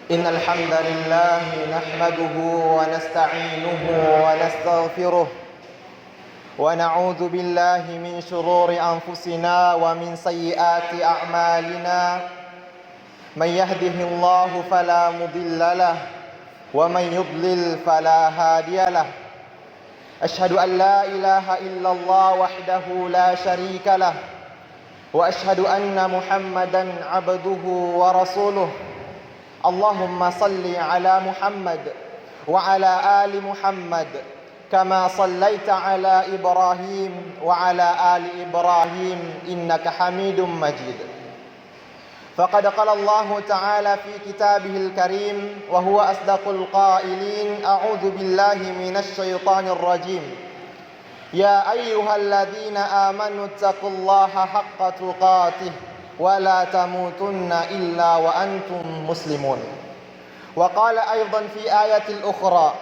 إن الحمد لله نحمده ونستعينه ونستغفره ونعوذ بالله من شرور أنفسنا ومن سيئات أعمالنا من يهده الله فلا مضل له ومن يضلل فلا هادي له أشهد أن لا إله إلا الله وحده لا شريك له وأشهد أن محمدا عبده ورسوله اللهم صل على محمد وعلى آل محمد كما صليت على إبراهيم وعلى آل إبراهيم إنك حميد مجيد فقد قال الله تعالى في كتابه الكريم وهو أصدق القائلين أعوذ بالله من الشيطان الرجيم يا أيها الذين آمنوا اتقوا الله حق تقاته ولا تموتن إلا وأنتم مسلمون وقال أيضا في آية أخرى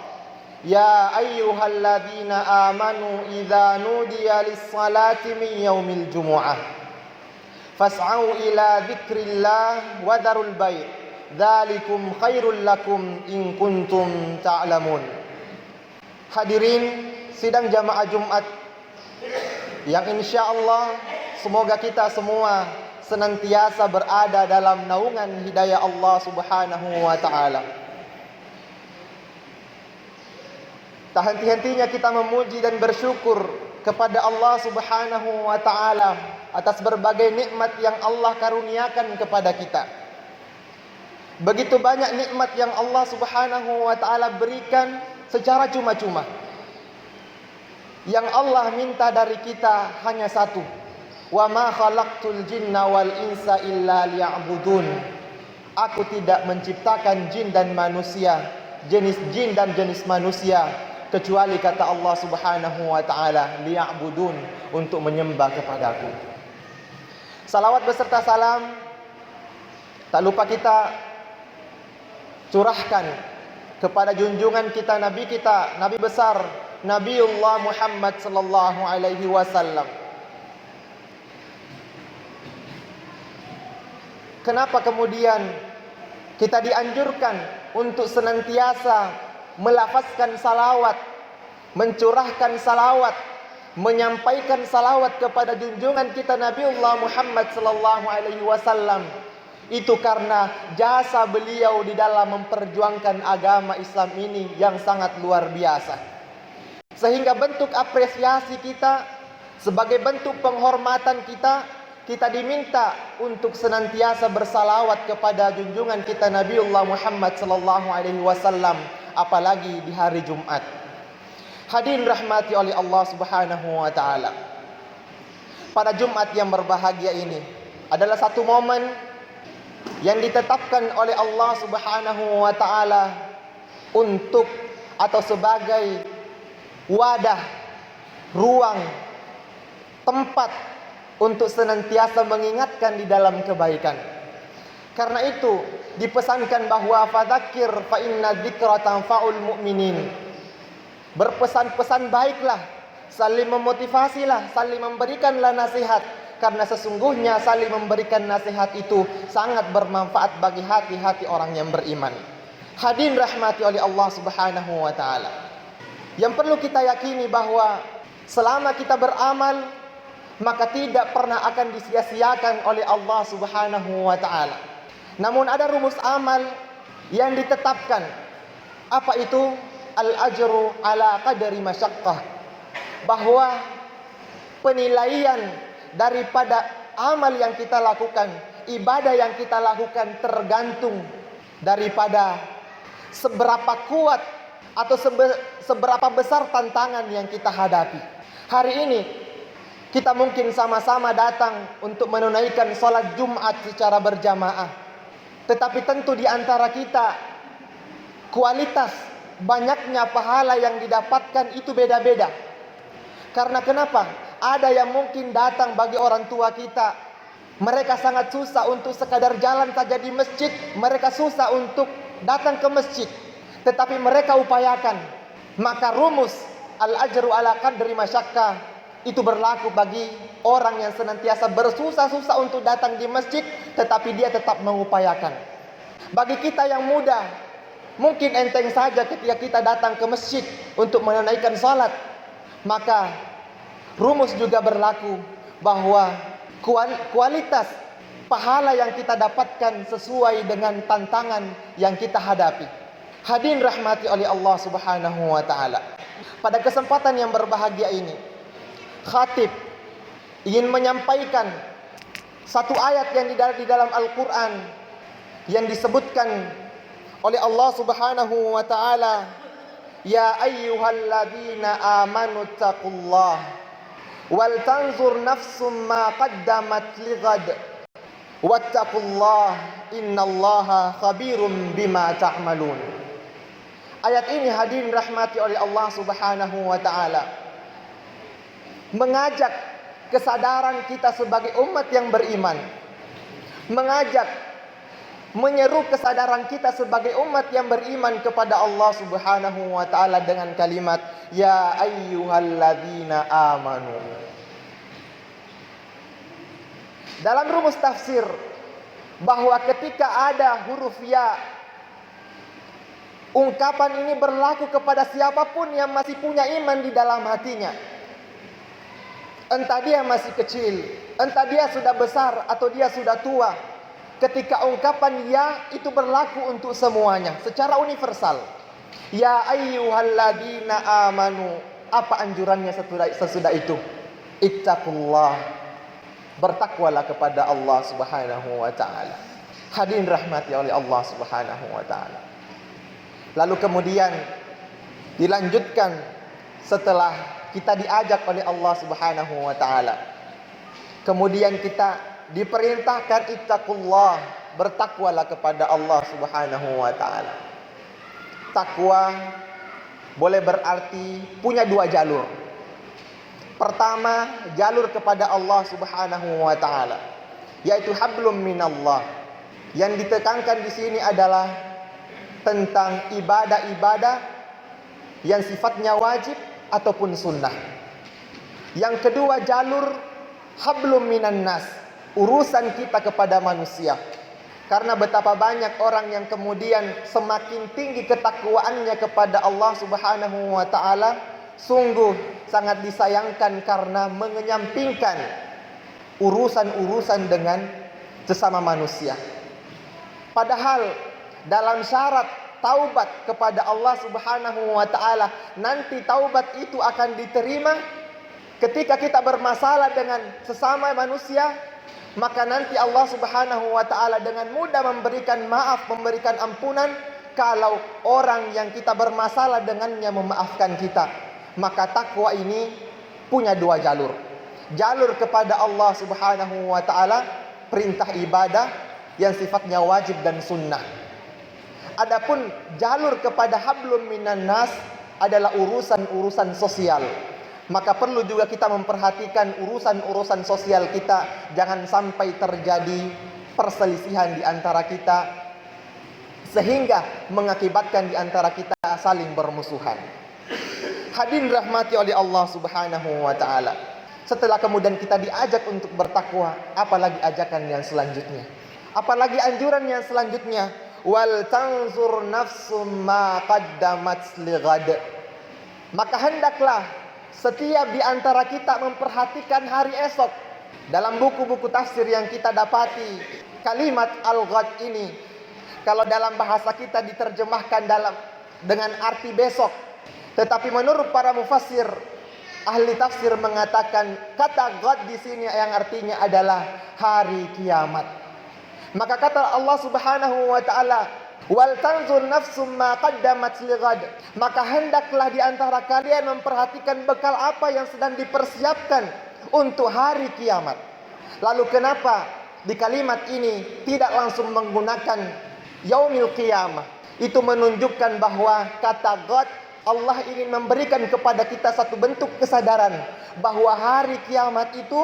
يا أيها الذين آمنوا إذا نودي للصلاة من يوم الجمعة فاسعوا إلى ذكر الله وذروا البيع ذلكم خير لكم إن كنتم تعلمون. Hadirin sidang jamaah Jumat yang insya Allah semoga kita semua senantiasa berada dalam naungan hidayah Allah Subhanahu wa taala. Tak henti-hentinya kita memuji dan bersyukur kepada Allah Subhanahu wa taala atas berbagai nikmat yang Allah karuniakan kepada kita. Begitu banyak nikmat yang Allah Subhanahu wa taala berikan secara cuma-cuma. Yang Allah minta dari kita hanya satu. Wa ma khalaqtul jinna wal insa illa liya'budun. Aku tidak menciptakan jin dan manusia, jenis jin dan jenis manusia, kecuali kata Allah Subhanahu wa taala liya'budun, untuk menyembah kepadaku. Salawat beserta salam tak lupa kita curahkan kepada junjungan kita, Nabi besar Nabiullah Muhammad sallallahu alaihi wasallam. Kenapa kemudian kita dianjurkan untuk senantiasa melafazkan salawat, mencurahkan salawat, menyampaikan salawat kepada junjungan kita Nabiullah Muhammad sallallahu alaihi wasallam? Itu karena jasa beliau di dalam memperjuangkan agama Islam ini yang sangat luar biasa. Sehingga bentuk apresiasi kita, sebagai bentuk penghormatan kita diminta untuk senantiasa bersalawat kepada junjungan kita Nabiullah Muhammad sallallahu alaihi wasallam, apalagi di hari Jumat. Hadirin rahmati oleh Allah Subhanahu wa taala. Pada Jumat yang berbahagia ini adalah satu momen yang ditetapkan oleh Allah Subhanahu wa taala untuk atau sebagai wadah, ruang, tempat untuk senantiasa mengingatkan di dalam kebaikan. Karena itu dipesankan bahwa fadzakir fa inna dzikra tanfa'ul mu'minin. Berpesan-pesan baiklah, saling memotivasilah, saling memberikanlah nasihat, karena sesungguhnya saling memberikan nasihat itu sangat bermanfaat bagi hati-hati orang yang beriman. Hadirin rahmati oleh Allah Subhanahu wa taala. Yang perlu kita yakini bahwa selama kita beramal, maka tidak pernah akan disia-siakan oleh Allah Subhanahu wa taala. Namun ada rumus amal yang ditetapkan. Apa itu? Al-ajru ala qadari masyaqqah. Bahwa penilaian daripada amal yang kita lakukan, ibadah yang kita lakukan, tergantung daripada seberapa kuat atau seberapa besar tantangan yang kita hadapi. Hari ini kita mungkin sama-sama datang untuk menunaikan sholat Jumat secara berjamaah. Tetapi tentu di antara kita kualitas banyaknya pahala yang didapatkan itu beda-beda. Karena kenapa? Ada yang mungkin datang bagi orang tua kita, mereka sangat susah untuk sekadar jalan saja di masjid, mereka susah untuk datang ke masjid. Tetapi mereka upayakan. Maka rumus al-ajru ala qadri masyaqqah itu berlaku bagi orang yang senantiasa bersusah-susah untuk datang di masjid, tetapi dia tetap mengupayakan. Bagi kita yang muda, mungkin enteng saja ketika kita datang ke masjid untuk menunaikan salat. Maka rumus juga berlaku bahwa kualitas pahala yang kita dapatkan sesuai dengan tantangan yang kita hadapi. Hadirin rahmati oleh Allah Subhanahu wa taala. Pada kesempatan yang berbahagia ini, khatib ingin menyampaikan satu ayat yang di dalam Al-Qur'an yang disebutkan oleh Allah Subhanahu wa taala, ya ayyuhalladzina amanu taqullah wal tanzur nafsum ma qaddamat lighad wattaqullah innallaha khabirum bima ta'malun. Ayat ini hadirin rahmati oleh Allah Subhanahu wa taala mengajak kesadaran kita sebagai umat yang beriman, mengajak menyeru kesadaran kita sebagai umat yang beriman kepada Allah Subhanahu wa taala dengan kalimat ya ayyuhalladzina amanu. Dalam rumus tafsir bahwa ketika ada huruf ya, ungkapan ini berlaku kepada siapapun yang masih punya iman di dalam hatinya. Entah dia masih kecil, entah dia sudah besar atau dia sudah tua. Ketika ungkapan ya itu berlaku untuk semuanya secara universal. Ya ayyuhalladzina amanu. Apa anjurannya sesudah itu? Ittaqullah. Bertakwalah kepada Allah Subhanahu wa taala. Hadirin rahmati oleh Allah Subhanahu wa taala. Lalu kemudian dilanjutkan setelah kita diajak oleh Allah Subhanahu wa taala. Kemudian kita diperintahkan ittaqullah, bertakwalah kepada Allah Subhanahu wa taala. Takwa boleh berarti punya dua jalur. Pertama, jalur kepada Allah Subhanahu wa taala, yaitu hablum minallah. Yang ditekankan di sini adalah tentang ibadah-ibadah yang sifatnya wajib ataupun sunnah. Yang kedua, jalur hablum minan nas, urusan kita kepada manusia. Karena betapa banyak orang yang kemudian semakin tinggi ketakwaannya kepada Allah Subhanahu wa taala, sungguh sangat disayangkan karena menyampingkan urusan-urusan dengan sesama manusia. Padahal dalam syarat taubat kepada Allah Subhanahu wa taala, nanti taubat itu akan diterima ketika kita bermasalah dengan sesama manusia, maka nanti Allah Subhanahu wa taala dengan mudah memberikan maaf, memberikan ampunan kalau orang yang kita bermasalah dengannya memaafkan kita. Maka takwa ini punya dua jalur. Jalur kepada Allah Subhanahu wa taala, perintah ibadah yang sifatnya wajib dan sunnah. Adapun jalur kepada hablum minan nas adalah urusan-urusan sosial. Maka perlu juga kita memperhatikan urusan-urusan sosial kita, jangan sampai terjadi perselisihan di antara kita sehingga mengakibatkan di antara kita saling bermusuhan. Hadirin rahmati oleh Allah Subhanahu wa taala. Setelah kemudian kita diajak untuk bertakwa, apalagi ajakan yang selanjutnya? Apalagi anjuran yang selanjutnya? Wal tanzur nafsum ma qaddamat lighad. Maka hendaklah setiap di antara kita memperhatikan hari esok. Dalam buku-buku tafsir yang kita dapati, kalimat al-ghad ini kalau dalam bahasa kita diterjemahkan dengan arti besok. Tetapi menurut para mufassir, ahli tafsir mengatakan kata ghad di sini yang artinya adalah hari kiamat. Maka kata Allah Subhanahu wa taala, wal tanzur nafsum ma qaddamat lighad. Maka hendaklah di antara kalian memperhatikan bekal apa yang sedang dipersiapkan untuk hari kiamat. Lalu kenapa di kalimat ini tidak langsung menggunakan yaumil qiyamah? Itu menunjukkan bahwa kata ghad Allah ingin memberikan kepada kita satu bentuk kesadaran bahwa hari kiamat itu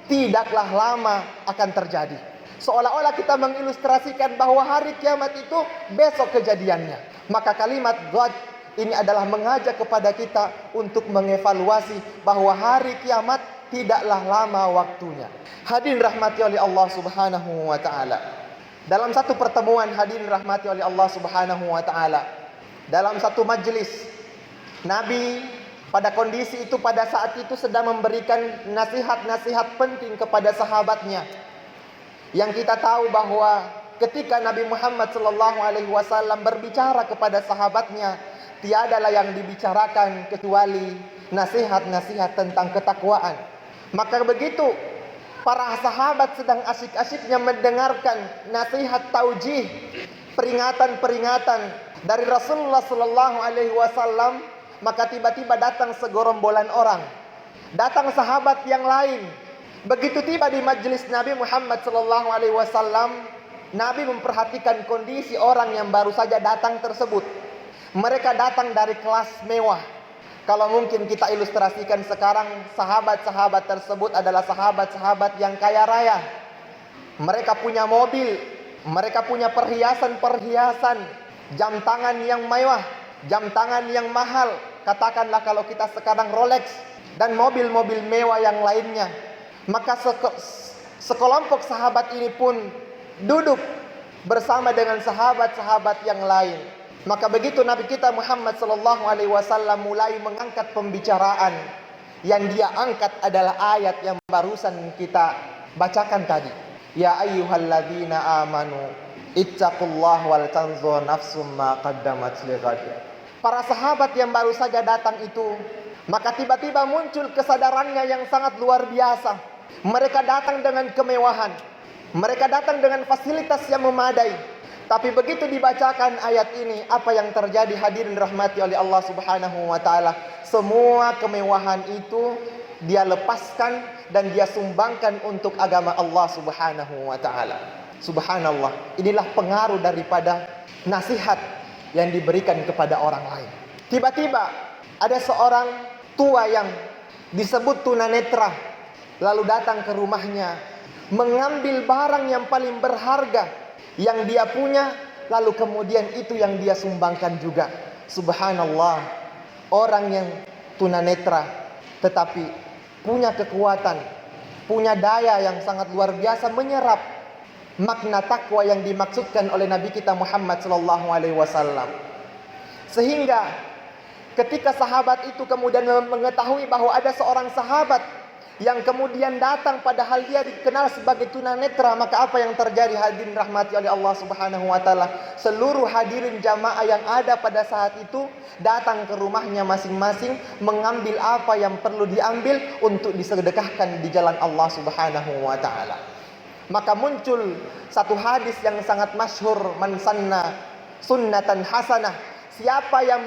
tidaklah lama akan terjadi. Seolah-olah kita mengilustrasikan bahwa hari kiamat itu besok kejadiannya. Maka kalimat ghad ini adalah mengajak kepada kita untuk mengevaluasi bahwa hari kiamat tidaklah lama waktunya. Hadirin rahmati oleh Allah Subhanahu wa taala. Dalam satu pertemuan, hadirin rahmati oleh Allah Subhanahu wa taala, dalam satu majelis, Nabi pada kondisi itu, pada saat itu sedang memberikan nasihat-nasihat penting kepada sahabatnya. Yang kita tahu bahwa ketika Nabi Muhammad SAW berbicara kepada sahabatnya, tiadalah yang dibicarakan kecuali nasihat-nasihat tentang ketakwaan. Maka begitu para sahabat sedang asyik-asyiknya mendengarkan nasihat taujih, peringatan-peringatan dari Rasulullah SAW, maka tiba-tiba datang segorombolan orang, datang sahabat yang lain. Begitu tiba di majelis Nabi Muhammad SAW, Nabi memperhatikan kondisi orang yang baru saja datang tersebut. Mereka datang dari kelas mewah. Kalau mungkin kita ilustrasikan sekarang, sahabat-sahabat tersebut adalah sahabat-sahabat yang kaya raya. Mereka punya mobil, mereka punya perhiasan-perhiasan, jam tangan yang mewah, jam tangan yang mahal. Katakanlah kalau kita sekarang Rolex dan mobil-mobil mewah yang lainnya. Maka sekelompok sahabat ini pun duduk bersama dengan sahabat-sahabat yang lain. Maka begitu Nabi kita Muhammad SAW mulai mengangkat pembicaraan, yang dia angkat adalah ayat yang barusan kita bacakan tadi. Ya ayyuhalladzina amanu ittaqullaha wal tanzur nafsum ma qaddamat lighad. Para sahabat yang baru saja datang itu, maka tiba-tiba muncul kesadarannya yang sangat luar biasa. Mereka datang dengan kemewahan, mereka datang dengan fasilitas yang memadai. Tapi begitu dibacakan ayat ini, apa yang terjadi hadirin rahmati oleh Allah Subhanahu wa taala? Semua kemewahan itu dia lepaskan dan dia sumbangkan untuk agama Allah Subhanahu wa taala. Subhanallah, inilah pengaruh daripada nasihat yang diberikan kepada orang lain. Tiba-tiba ada seorang tua yang disebut tunanetra lalu datang ke rumahnya, mengambil barang yang paling berharga yang dia punya, lalu kemudian itu yang dia sumbangkan juga. Subhanallah, orang yang tunanetra tetapi punya kekuatan, punya daya yang sangat luar biasa menyerap makna takwa yang dimaksudkan oleh Nabi kita Muhammad SAW. Sehingga ketika sahabat itu kemudian mengetahui bahwa ada seorang sahabat yang kemudian datang padahal dia dikenal sebagai tunanetra, maka apa yang terjadi hadirin rahmati oleh Allah Subhanahu wa taala? Seluruh hadirin jamaah yang ada pada saat itu datang ke rumahnya masing-masing, mengambil apa yang perlu diambil untuk disedekahkan di jalan Allah Subhanahu wa taala. Maka muncul satu hadis yang sangat masyhur, man sanna sunnatan hasanah. Siapa yang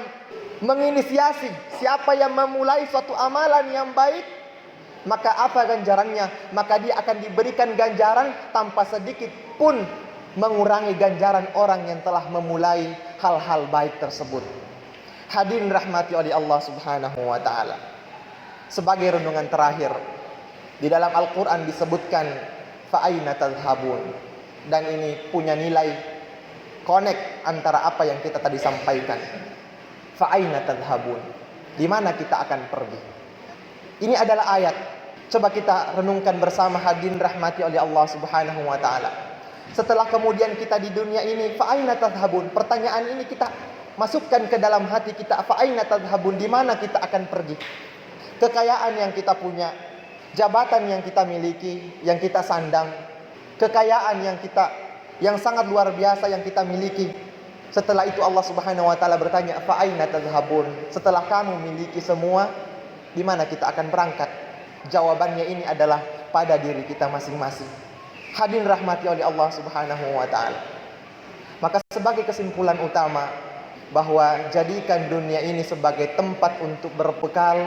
menginisiasi, siapa yang memulai suatu amalan yang baik, maka apa ganjarannya? Maka dia akan diberikan ganjaran tanpa sedikit pun mengurangi ganjaran orang yang telah memulai hal-hal baik tersebut. Hadirin rahmati oleh Allah Subhanahu wa taala. Sebagai renungan terakhir, di dalam Al-Qur'an disebutkan fa aina tadhhabun, dan ini punya nilai connect antara apa yang kita tadi sampaikan. Fa aina tadhhabun, di mana kita akan pergi? Ini adalah ayat. Coba kita renungkan bersama hadirin rahmati oleh Allah Subhanahu wa taala. Setelah kemudian kita di dunia ini, fa aina tadhhabun? Pertanyaan ini kita masukkan ke dalam hati kita. Fa aina tadhhabun? Di mana kita akan pergi? Kekayaan yang kita punya, jabatan yang kita miliki, yang kita sandang, kekayaan yang sangat luar biasa yang kita miliki. Setelah itu Allah Subhanahu wa taala bertanya, fa aina tadhhabun? Setelah kamu miliki semua, di mana kita akan berangkat? Jawabannya ini adalah pada diri kita masing-masing. Hadirin rahmati oleh Allah Subhanahu wa taala. Maka sebagai kesimpulan utama, bahwa jadikan dunia ini sebagai tempat untuk berbekal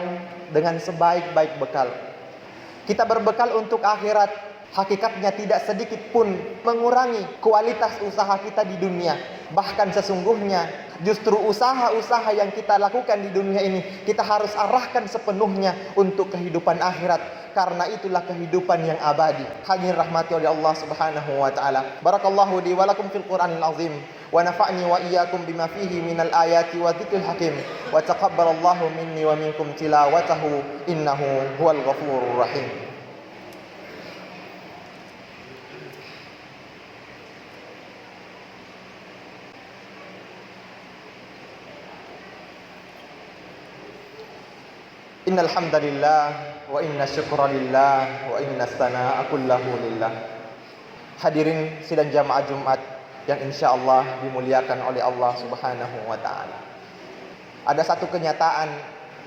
dengan sebaik-baik bekal. Kita berbekal untuk akhirat, hakikatnya tidak sedikit pun mengurangi kualitas usaha kita di dunia. Bahkan sesungguhnya justru usaha-usaha yang kita lakukan di dunia ini kita harus arahkan sepenuhnya untuk kehidupan akhirat, karena itulah kehidupan yang abadi. Hadirin rahmati oleh Allah Subhanahu wa taala. Barakallahu li wa lakum fil Qur'anil azim wa nafa'ni wa iyyakum bima fihi minal ayati wa dzikril hakim wa taqabbalallahu minni wa minkum tilawatahu innahu huwal ghafurur rahim. Innal hamdalillah wa inna syukra lillah wa inna sanaa'a kullahu lillah. Hadirin sidang jamaah Jumat yang insyaallah dimuliakan oleh Allah Subhanahu wa taala. Ada satu kenyataan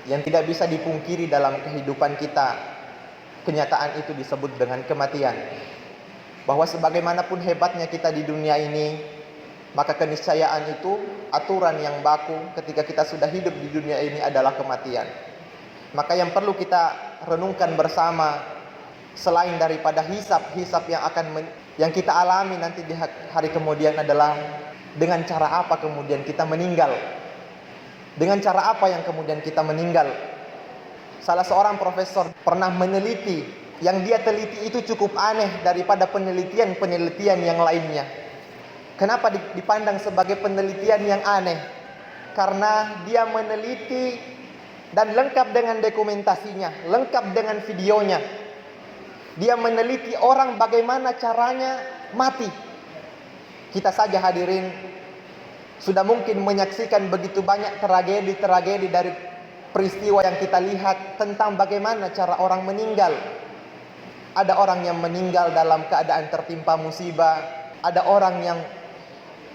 yang tidak bisa dipungkiri dalam kehidupan kita. Kenyataan itu disebut dengan kematian. Bahwa sebagaimanapun hebatnya kita di dunia ini, maka keniscayaan itu, aturan yang baku ketika kita sudah hidup di dunia ini adalah kematian. Maka yang perlu kita renungkan bersama, selain daripada hisab yang kita alami nanti di hari kemudian adalah dengan cara apa kemudian kita meninggal. Dengan cara apa yang kemudian kita meninggal. Salah seorang profesor pernah meneliti, yang dia teliti itu cukup aneh daripada penelitian-penelitian yang lainnya. Kenapa dipandang sebagai penelitian yang aneh? Karena dia meneliti dan lengkap dengan dokumentasinya, lengkap dengan videonya. Dia meneliti orang bagaimana caranya mati. Kita saja hadirin sudah mungkin menyaksikan begitu banyak tragedi-tragedi dari peristiwa yang kita lihat tentang bagaimana cara orang meninggal. Ada orang yang meninggal dalam keadaan tertimpa musibah. Ada orang yang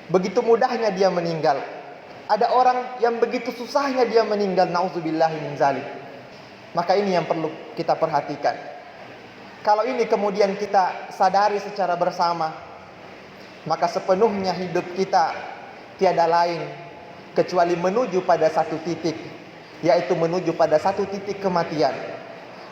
begitu mudahnya dia meninggal. Ada orang yang begitu susahnya dia meninggal. Nauzubillahi min zalik. Maka ini yang perlu kita perhatikan. Kalau ini kemudian kita sadari secara bersama, maka sepenuhnya hidup kita tiada lain kecuali menuju pada satu titik, yaitu menuju pada satu titik kematian.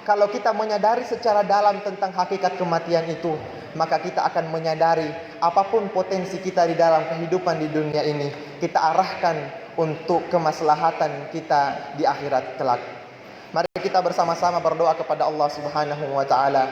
Kalau kita menyadari secara dalam tentang hakikat kematian itu, maka kita akan menyadari apapun potensi kita di dalam kehidupan di dunia ini, kita arahkan untuk kemaslahatan kita di akhirat kelak. Mari kita bersama-sama berdoa kepada Allah Subhanahu wa taala.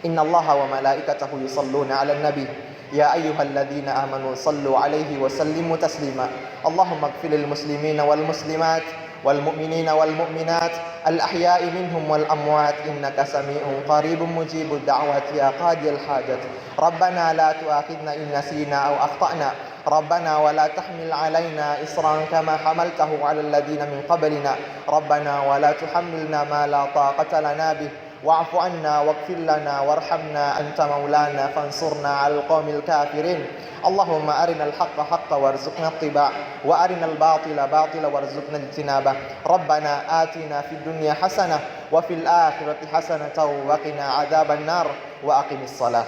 Innallaha wa malaikatahu yusholluna 'alan nabi. Ya ayyuhalladzina amanu shallu 'alaihi wa sallimu taslima. Allahumma ighfirlil muslimina wal muslimat wal mu'minina wal mu'minat al ahya'i minhum wal amwat innaka sami'un qaribun mujibud da'wati ya qadiyal hajat. Rabbana la tu'akhidna in nasina aw akhtana. Rabbana wa la tahmil 'alaina isran kama hamaltahu 'alal ladzina min qablina. Rabbana wa la tuhammilna ma la taqata lana bih. Wa'fu 'anna waghfir lana warhamna anta maulana fansurna 'alal qaumil kafirin. Allahumma arinal haqqa haqqan warzuqna ittiba' wa arinal batila batila warzuqna ijtinabah. Rabbana atina fid dunya hasanah wa fil akhirati hasanatan wa qina adzaban nar wa aqimis shalah.